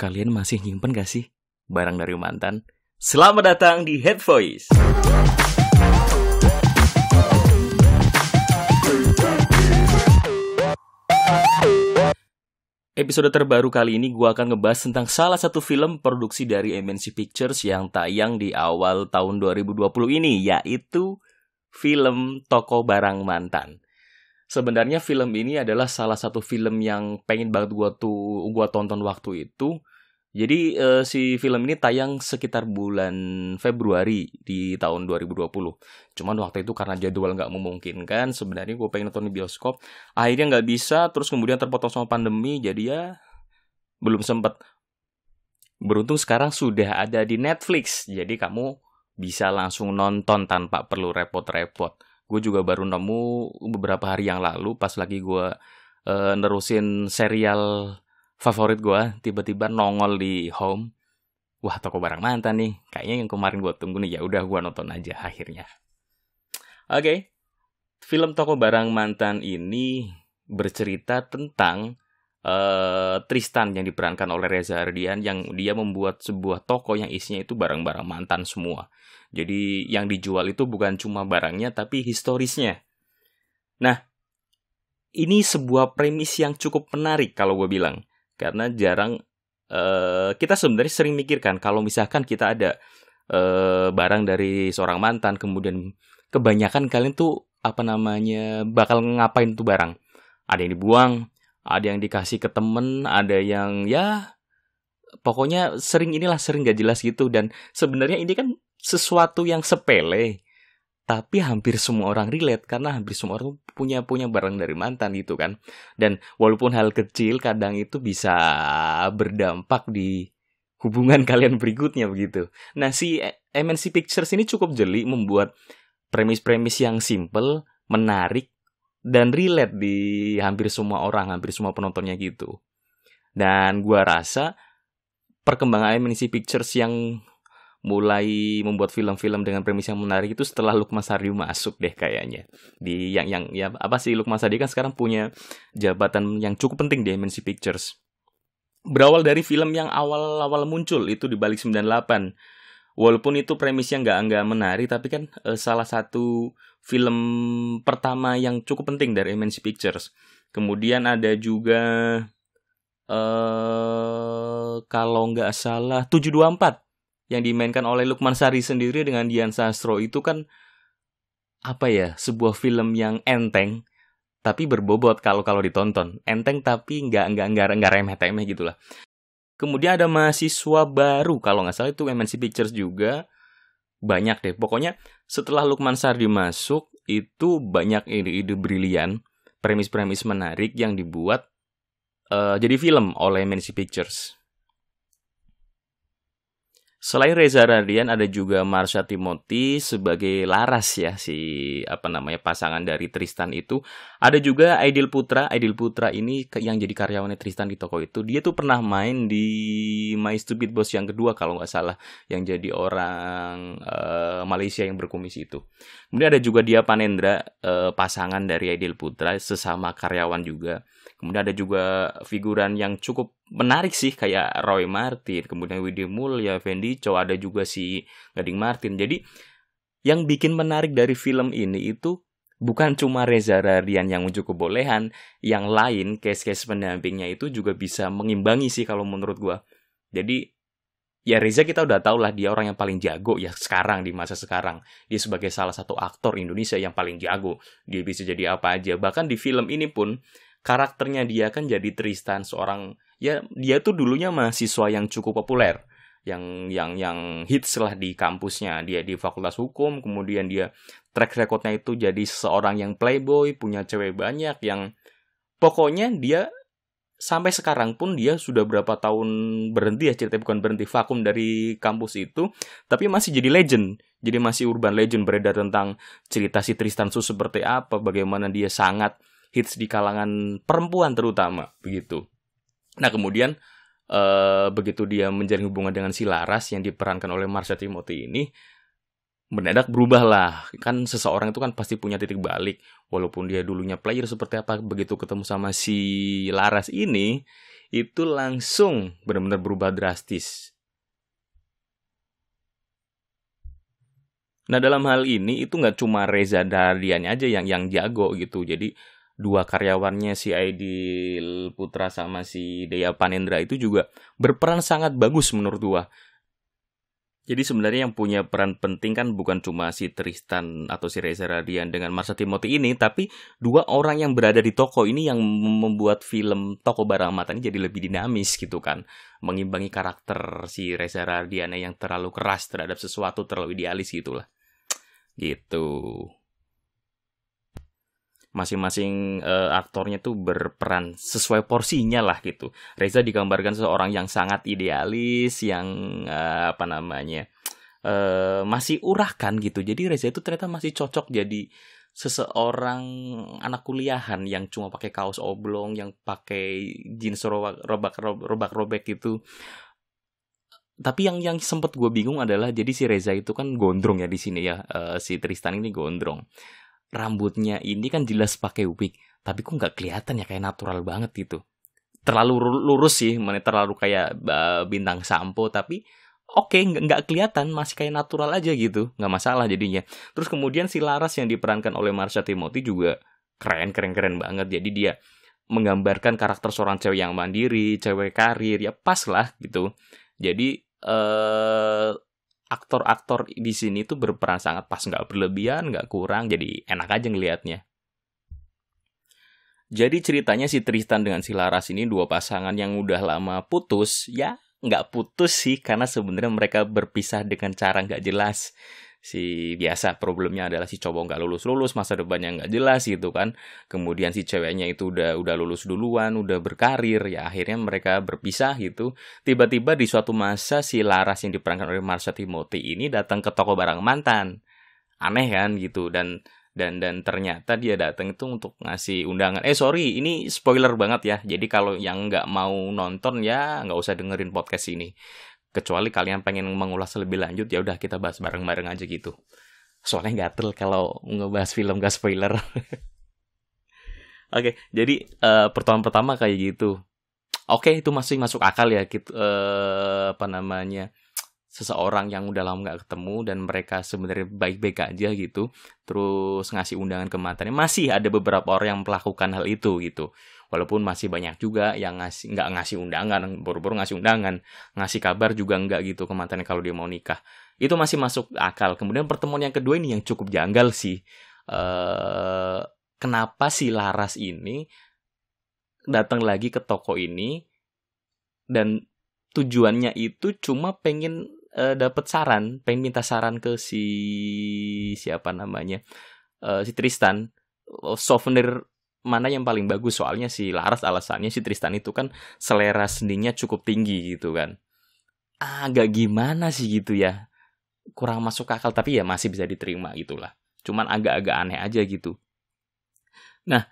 Kalian masih nyimpen gak sih barang dari mantan? Selamat datang di Head Voice. Episode terbaru kali ini gue akan ngebahas tentang salah satu film produksi dari MNC Pictures yang tayang di awal tahun 2020 ini, yaitu film Toko Barang Mantan. Sebenarnya film ini adalah salah satu film yang pengen banget gue tonton waktu itu. Jadi si film ini tayang sekitar bulan Februari di tahun 2020. Cuman waktu itu karena jadwal nggak memungkinkan, sebenarnya gue pengen nonton di bioskop. Akhirnya nggak bisa, terus kemudian terpotong sama pandemi, jadi ya belum sempat. Beruntung sekarang sudah ada di Netflix, jadi kamu bisa langsung nonton tanpa perlu repot-repot. Gue juga baru nemu beberapa hari yang lalu pas lagi gue nerusin serial favorit gue, tiba-tiba nongol di home. Wah, Toko Barang Mantan nih. Kayaknya yang kemarin gue tunggu nih, ya udah gue nonton aja akhirnya. Oke. Film Toko Barang Mantan ini bercerita tentang Tristan yang diperankan oleh Reza Ardian, yang dia membuat sebuah toko yang isinya itu barang-barang mantan semua. Jadi yang dijual itu bukan cuma barangnya tapi historisnya. Nah, ini sebuah premis yang cukup menarik kalau gue bilang. Karena jarang kita sebenarnya sering mikirkan kalau misalkan kita ada barang dari seorang mantan, kemudian kebanyakan kalian tuh bakal ngapain tuh barang. Ada yang dibuang, ada yang dikasih ke temen, ada yang ya pokoknya sering gak jelas gitu. Dan sebenarnya ini kan sesuatu yang sepele, tapi hampir semua orang relate karena hampir semua orang punya barang dari mantan gitu kan. Dan walaupun hal kecil kadang itu bisa berdampak di hubungan kalian berikutnya begitu. Nah, si MNC Pictures ini cukup jeli membuat premis-premis yang simple, menarik, dan relate di hampir semua orang, hampir semua penontonnya gitu. Dan gua rasa perkembangan MNC Pictures yang mulai membuat film-film dengan premis yang menarik itu setelah Lukman Sardi masuk deh kayaknya. Di Lukman Sardi kan sekarang punya jabatan yang cukup penting di MNC Pictures. Berawal dari film yang awal-awal muncul itu di balik 98. Walaupun itu premisnya nggak menarik, tapi kan salah satu film pertama yang cukup penting dari MNC Pictures. Kemudian ada juga kalau nggak salah 724 yang dimainkan oleh Lukman Sardi sendiri dengan Dian Sastro. Itu kan sebuah film yang enteng tapi berbobot kalau ditonton. Enteng tapi nggak remeh-temeh gitulah. Kemudian ada Mahasiswa Baru, kalau nggak salah itu MNC Pictures juga. Banyak deh. Pokoknya setelah Lukman Sardi masuk, itu banyak ide-ide brilian, premis-premis menarik yang dibuat jadi film oleh MNC Pictures. Selain Reza Radian, ada juga Marsha Timothy sebagai Laras ya, pasangan dari Tristan itu. Ada juga Aidil Putra. Aidil Putra ini yang jadi karyawannya Tristan di toko itu. Dia tuh pernah main di My Stupid Boss yang kedua kalau nggak salah, yang jadi orang Malaysia yang berkumis itu. Kemudian ada juga Dia Panendra, pasangan dari Aidil Putra, sesama karyawan juga. Kemudian ada juga figuran yang cukup menarik sih, kayak Roy Martin, kemudian Widhi Mulya, Fendi Cho, ada juga si Gading Martin. Jadi yang bikin menarik dari film ini itu bukan cuma Reza Radian yang cukup bolehan, yang lain case-case pendampingnya itu juga bisa mengimbangi sih kalau menurut gua. Jadi ya Reza kita udah tahu lah dia orang yang paling jago ya sekarang, di masa sekarang. Dia sebagai salah satu aktor Indonesia yang paling jago. Dia bisa jadi apa aja. Bahkan di film ini pun karakternya dia kan jadi Tristan, seorang ya dia tuh dulunya mahasiswa yang cukup populer, yang hits lah di kampusnya. Dia di Fakultas Hukum, kemudian dia track recordnya itu jadi seorang yang playboy, punya cewek banyak, yang pokoknya dia sampai sekarang pun dia sudah berapa tahun berhenti ya, ceritanya bukan berhenti, vakum dari kampus itu, tapi masih jadi legend. Jadi masih urban legend beredar tentang cerita si Tristan itu seperti apa, bagaimana dia sangat hits di kalangan perempuan terutama begitu. Nah, kemudian begitu dia menjalin hubungan dengan si Laras yang diperankan oleh Marsha Timothy ini, mendadak berubah lah. Kan seseorang itu kan pasti punya titik balik. Walaupun dia dulunya player seperti apa, begitu ketemu sama si Laras ini itu langsung benar-benar berubah drastis. Nah, dalam hal ini itu nggak cuma Reza Rahardian aja yang jago gitu. Jadi dua karyawannya si Aidil Putra sama si Dea Panendra itu juga berperan sangat bagus menurut gua. Jadi sebenarnya yang punya peran penting kan bukan cuma si Tristan atau si Reza Rahardian dengan Marsha Timothy ini, tapi dua orang yang berada di toko ini yang membuat film Toko Barang Mata ini jadi lebih dinamis gitu kan. Mengimbangi karakter si Reza Rahardian yang terlalu keras terhadap sesuatu, terlalu idealis gitulah. Gitu. Masing-masing aktornya tuh berperan sesuai porsinya lah gitu. Reza digambarkan seorang yang sangat idealis, yang masih urakan gitu. Jadi Reza itu ternyata masih cocok jadi seseorang anak kuliahan yang cuma pakai kaos oblong, yang pakai jeans robak-robek gitu. Tapi yang sempet gue bingung adalah jadi si Reza itu kan gondrong ya di sini ya, si Tristan ini gondrong. Rambutnya ini kan jelas pakai wig, tapi kok nggak kelihatan ya, kayak natural banget gitu. Terlalu lurus sih, terlalu kayak bintang sampo, tapi oke, nggak kelihatan, masih kayak natural aja gitu, nggak masalah jadinya. Terus kemudian si Laras yang diperankan oleh Marsha Timothy juga keren banget. Jadi dia menggambarkan karakter seorang cewek yang mandiri, cewek karir, ya pas lah gitu. Jadi aktor-aktor di sini tuh berperan sangat pas, nggak berlebihan, nggak kurang, jadi enak aja ngelihatnya. Jadi ceritanya si Tristan dengan si Laras ini dua pasangan yang udah lama putus, ya nggak putus sih, karena sebenarnya mereka berpisah dengan cara nggak jelas. Si biasa problemnya adalah si cowok nggak lulus, masa depannya nggak jelas gitu kan. Kemudian si ceweknya itu udah lulus duluan, udah berkarir, ya akhirnya mereka berpisah gitu. Tiba-tiba di suatu masa si Laras yang diperankan oleh Marsha Timothy ini datang ke toko barang mantan. Aneh kan gitu, dan ternyata dia datang itu untuk ngasih undangan. Sorry, ini spoiler banget ya. Jadi kalau yang nggak mau nonton ya nggak usah dengerin podcast ini. Kecuali kalian pengen mengulas lebih lanjut, ya udah kita bahas bareng-bareng aja gitu. Soalnya gatel kalau ngebahas film gak spoiler. Oke, jadi pertama kayak gitu. Oke, itu masih masuk akal ya gitu. Seseorang yang udah lama gak ketemu dan mereka sebenarnya baik-baik aja gitu, terus ngasih undangan ke mantannya. Masih ada beberapa orang yang melakukan hal itu gitu. Walaupun masih banyak juga yang nggak ngasih undangan, buru-buru ngasih undangan, ngasih kabar juga nggak gitu ke mantannya kalau dia mau nikah. Itu masih masuk akal. Kemudian pertemuan yang kedua ini yang cukup janggal sih. Kenapa si Laras ini datang lagi ke toko ini dan tujuannya itu cuma pengen dapat saran, pengen minta saran ke si Tristan, souvenir mana yang paling bagus. Soalnya si Laras alasannya si Tristan itu kan selera seninya cukup tinggi gitu kan. Agak gimana sih gitu ya, kurang masuk akal, tapi ya masih bisa diterima gitulah. Cuman agak-agak aneh aja gitu. Nah,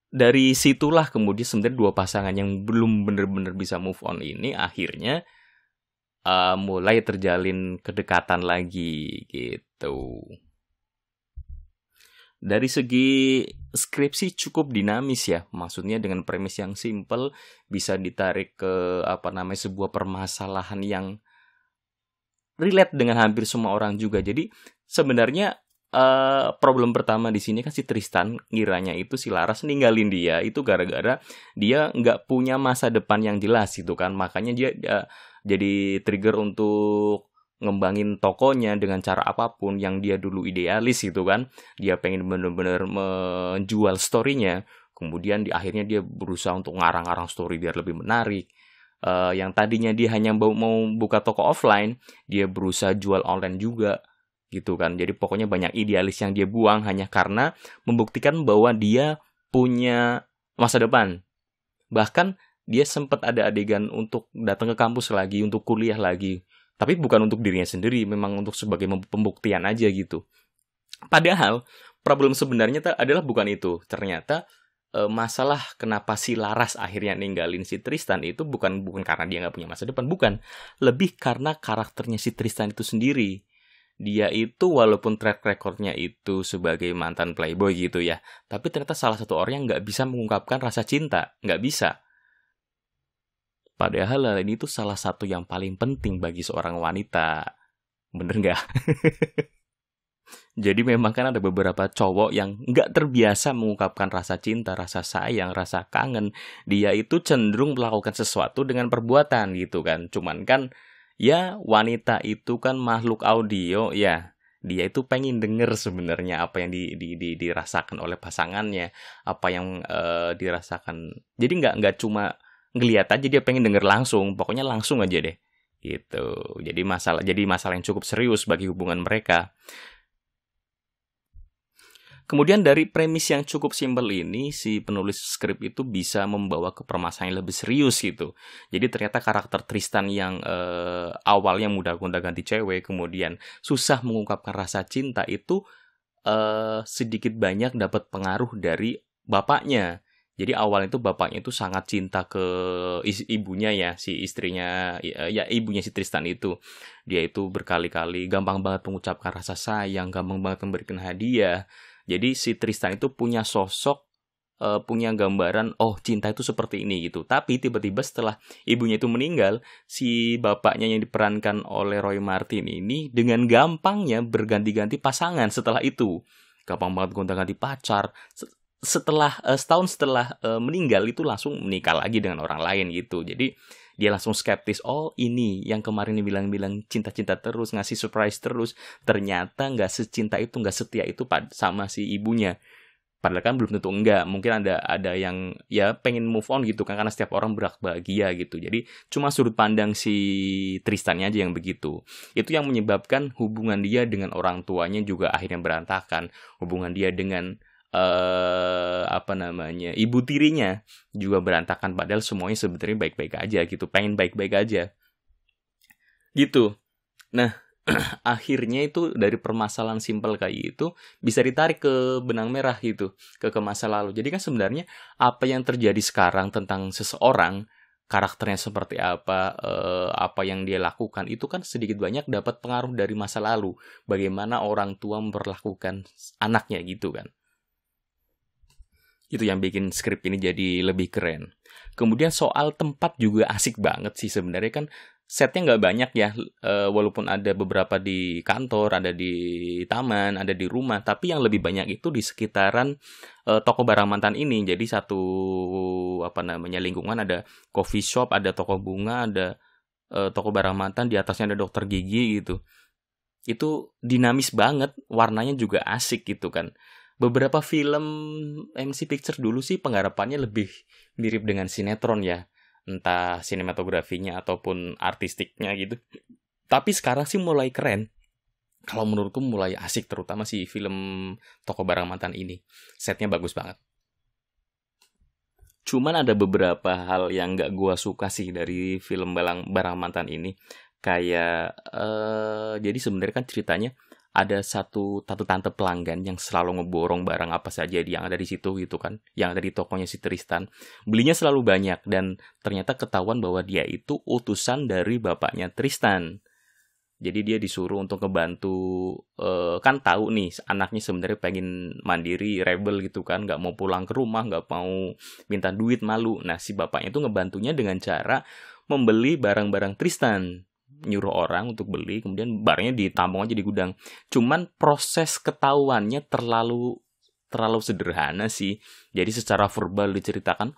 dari situlah kemudian sebenarnya dua pasangan yang belum benar-benar bisa move on ini akhirnya mulai terjalin kedekatan lagi gitu. Dari segi skripsi cukup dinamis ya, maksudnya dengan premis yang simple bisa ditarik ke sebuah permasalahan yang relate dengan hampir semua orang juga. Jadi sebenarnya problem pertama di sini kan si Tristan ngiranya itu si Laras ninggalin dia itu gara-gara dia nggak punya masa depan yang jelas gitu kan, makanya dia jadi trigger untuk ngembangin tokonya dengan cara apapun yang dia dulu idealis gitu kan. Dia pengen bener-bener menjual story-nya. Kemudian akhirnya dia berusaha untuk ngarang-ngarang story biar lebih menarik. Yang tadinya dia hanya mau buka toko offline, dia berusaha jual online juga gitu kan. Jadi pokoknya banyak idealis yang dia buang hanya karena membuktikan bahwa dia punya masa depan. Bahkan dia sempat ada adegan untuk datang ke kampus lagi, untuk kuliah lagi. Tapi bukan untuk dirinya sendiri, memang untuk sebagai pembuktian aja gitu. Padahal problem sebenarnya adalah bukan itu. Ternyata masalah kenapa si Laras akhirnya ninggalin si Tristan itu bukan karena dia nggak punya masa depan, bukan. Lebih karena karakternya si Tristan itu sendiri. Dia itu walaupun track recordnya itu sebagai mantan playboy gitu ya, tapi ternyata salah satu orang yang nggak bisa mengungkapkan rasa cinta, nggak bisa. Padahal hal ini tuh salah satu yang paling penting bagi seorang wanita. Bener nggak? Jadi memang kan ada beberapa cowok yang nggak terbiasa mengungkapkan rasa cinta, rasa sayang, rasa kangen. Dia itu cenderung melakukan sesuatu dengan perbuatan gitu kan. Cuman kan ya wanita itu kan makhluk audio ya. Dia itu pengen denger sebenarnya apa yang dirasakan oleh pasangannya, apa yang dirasakan. Jadi nggak cuma ngelihat aja, dia pengen denger langsung. Pokoknya langsung aja deh. Gitu. Jadi masalah yang cukup serius bagi hubungan mereka. Kemudian dari premis yang cukup simpel ini, si penulis skrip itu bisa membawa ke permasalahan yang lebih serius gitu. Jadi ternyata karakter Tristan yang awalnya mudah gonta-ganti cewek, kemudian susah mengungkapkan rasa cinta itu sedikit banyak dapat pengaruh dari bapaknya. Jadi awalnya itu bapaknya itu sangat cinta ke ibunya ya, si istrinya, ya ibunya si Tristan itu. Dia itu berkali-kali gampang banget mengucapkan rasa sayang, gampang banget memberikan hadiah. Jadi si Tristan itu punya sosok, punya gambaran, oh cinta itu seperti ini gitu. Tapi tiba-tiba setelah ibunya itu meninggal, si bapaknya yang diperankan oleh Roy Martin ini dengan gampangnya berganti-ganti pasangan setelah itu. Gampang banget gonta-ganti pacar. Setahun setelah meninggal itu langsung menikah lagi dengan orang lain gitu. Jadi dia langsung skeptis, oh ini yang kemarin bilang-bilang cinta-cinta terus, ngasih surprise terus, ternyata nggak secinta itu, nggak setia itu sama si ibunya. Padahal kan belum tentu enggak, mungkin ada yang ya pengen move on gitu kan, karena setiap orang berhak bahagia gitu. Jadi cuma sudut pandang si Tristannya aja yang begitu. Itu yang menyebabkan hubungan dia dengan orang tuanya juga akhirnya berantakan. Hubungan dia dengan ibu tirinya juga berantakan, padahal semuanya sebenarnya baik-baik aja gitu, pengen baik-baik aja gitu. Nah akhirnya itu dari permasalahan simpel kayak itu bisa ditarik ke benang merah gitu, ke masa lalu. Jadi kan sebenarnya apa yang terjadi sekarang tentang seseorang, karakternya seperti apa yang dia lakukan itu kan sedikit banyak dapat pengaruh dari masa lalu, bagaimana orang tua memperlakukan anaknya gitu kan. Itu yang bikin skrip ini jadi lebih keren. Kemudian soal tempat juga asik banget sih sebenarnya, kan setnya nggak banyak ya, walaupun ada beberapa di kantor, ada di taman, ada di rumah, tapi yang lebih banyak itu di sekitaran toko barang mantan ini. Jadi satu lingkungan, ada coffee shop, ada toko bunga, ada toko barang mantan, di atasnya ada dokter gigi gitu. Itu dinamis banget, warnanya juga asik gitu kan. Beberapa film MC Pictures dulu sih penggarapannya lebih mirip dengan sinetron ya, entah sinematografinya ataupun artistiknya gitu. Tapi sekarang sih mulai keren. Kalau menurutku mulai asik, terutama si film Toko Barang Mantan ini. Setnya bagus banget. Cuman ada beberapa hal yang gak gua suka sih dari film Barang Mantan ini. Kayak, jadi sebenarnya kan ceritanya ada satu tante pelanggan yang selalu ngeborong barang apa saja yang ada di situ gitu kan, yang ada di tokonya si Tristan. Belinya selalu banyak dan ternyata ketahuan bahwa dia itu utusan dari bapaknya Tristan. Jadi dia disuruh untuk ngebantu, kan tahu nih anaknya sebenarnya pengen mandiri, rebel gitu kan, nggak mau pulang ke rumah, nggak mau minta duit, malu. Nah si bapaknya itu ngebantunya dengan cara membeli barang-barang Tristan, nyuruh orang untuk beli, kemudian barangnya ditampung aja di gudang. Cuman proses ketahuannya terlalu sederhana sih. Jadi secara verbal diceritakan,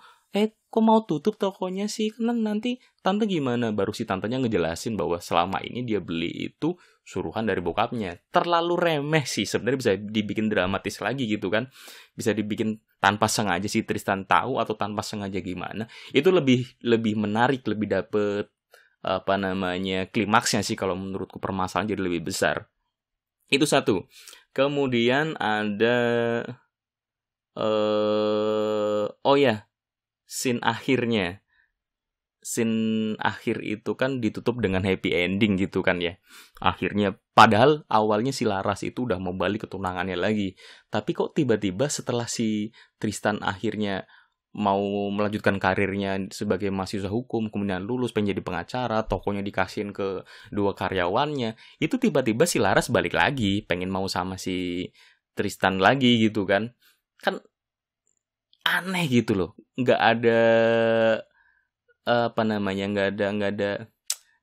kok mau tutup tokonya sih? Karena nanti tante gimana? Baru si tantenya ngejelasin bahwa selama ini dia beli itu suruhan dari bokapnya. Terlalu remeh sih, sebenarnya bisa dibikin dramatis lagi gitu kan. Bisa dibikin tanpa sengaja si Tristan tahu atau tanpa sengaja gimana. Itu lebih menarik, lebih dapet klimaksnya sih kalau menurutku, permasalahan jadi lebih besar. Itu satu. Kemudian ada scene akhirnya. Scene akhir itu kan ditutup dengan happy ending gitu kan ya. Akhirnya, padahal awalnya si Laras itu udah mau balik ke tunangannya lagi. Tapi kok tiba-tiba setelah si Tristan akhirnya mau melanjutkan karirnya sebagai mahasiswa hukum, kemudian lulus pengen jadi pengacara, tokonya dikasihin ke dua karyawannya, itu tiba-tiba si Laras balik lagi, pengen mau sama si Tristan lagi gitu kan. Kan aneh gitu loh, nggak ada apa namanya, nggak ada.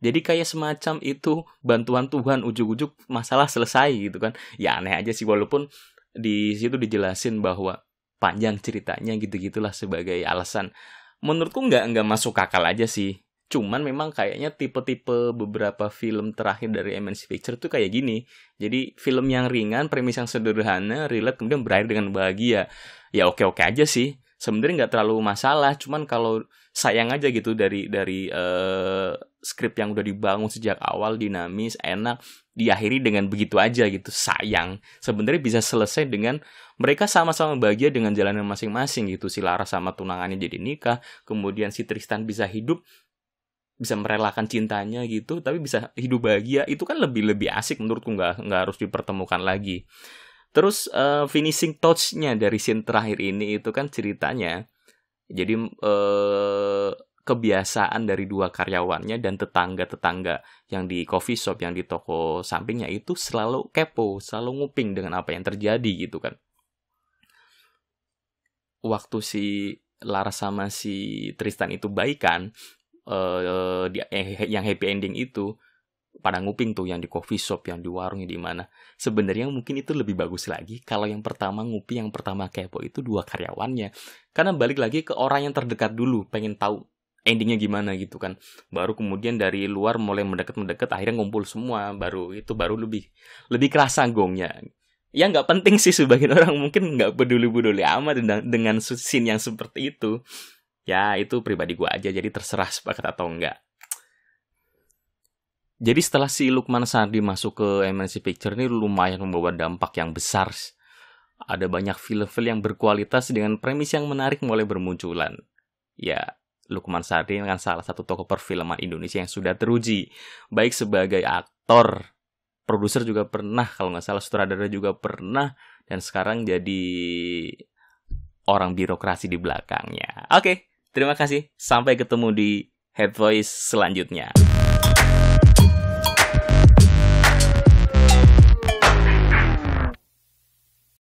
Jadi kayak semacam itu bantuan Tuhan, ujuk-ujuk masalah selesai gitu kan. Ya aneh aja sih, walaupun di situ dijelasin bahwa panjang ceritanya gitu-gitulah sebagai alasan. Menurutku nggak masuk akal aja sih. Cuman memang kayaknya tipe-tipe beberapa film terakhir dari MNC Pictures tuh kayak gini. Jadi film yang ringan, premis yang sederhana, relate, kemudian berakhir dengan bahagia. Ya oke-oke aja sih. Sebenarnya nggak terlalu masalah. Cuman kalau sayang aja gitu dari skrip yang udah dibangun sejak awal, dinamis, enak, diakhiri dengan begitu aja gitu. Sayang. Sebenarnya bisa selesai dengan mereka sama-sama bahagia dengan jalannya masing-masing gitu. Si Lara sama tunangannya jadi nikah, kemudian si Tristan bisa hidup, bisa merelakan cintanya gitu, tapi bisa hidup bahagia. Itu kan lebih asik menurutku, nggak harus dipertemukan lagi. Terus finishing touch-nya dari scene terakhir ini itu kan ceritanya, jadi kebiasaan dari dua karyawannya dan tetangga-tetangga yang di coffee shop, yang di toko sampingnya itu selalu kepo, selalu nguping dengan apa yang terjadi gitu kan. Waktu si Lara sama si Tristan itu baikan, yang happy ending itu pada nguping tuh, yang di coffee shop, yang di warungnya di mana. Sebenarnya mungkin itu lebih bagus lagi kalau yang pertama nguping, yang pertama kepo itu dua karyawannya. Karena balik lagi ke orang yang terdekat dulu, pengen tahu endingnya gimana gitu kan. Baru kemudian dari luar mulai mendekat, akhirnya ngumpul semua, baru lebih kerasa gongnya. Ya nggak penting sih, sebagian orang mungkin nggak peduli amat dengan scene yang seperti itu. Ya itu pribadi gue aja, jadi terserah sepakat atau enggak. Jadi setelah si Lukman Sardi masuk ke MNC Pictures ini lumayan membawa dampak yang besar. Ada banyak film-film yang berkualitas dengan premis yang menarik mulai bermunculan. Ya, Lukman Sardi kan salah satu tokoh perfilman Indonesia yang sudah teruji. Baik sebagai aktor, produser juga pernah, kalau nggak salah sutradara juga pernah, dan sekarang jadi orang birokrasi di belakangnya. Oke, terima kasih. Sampai ketemu di Head Voice selanjutnya.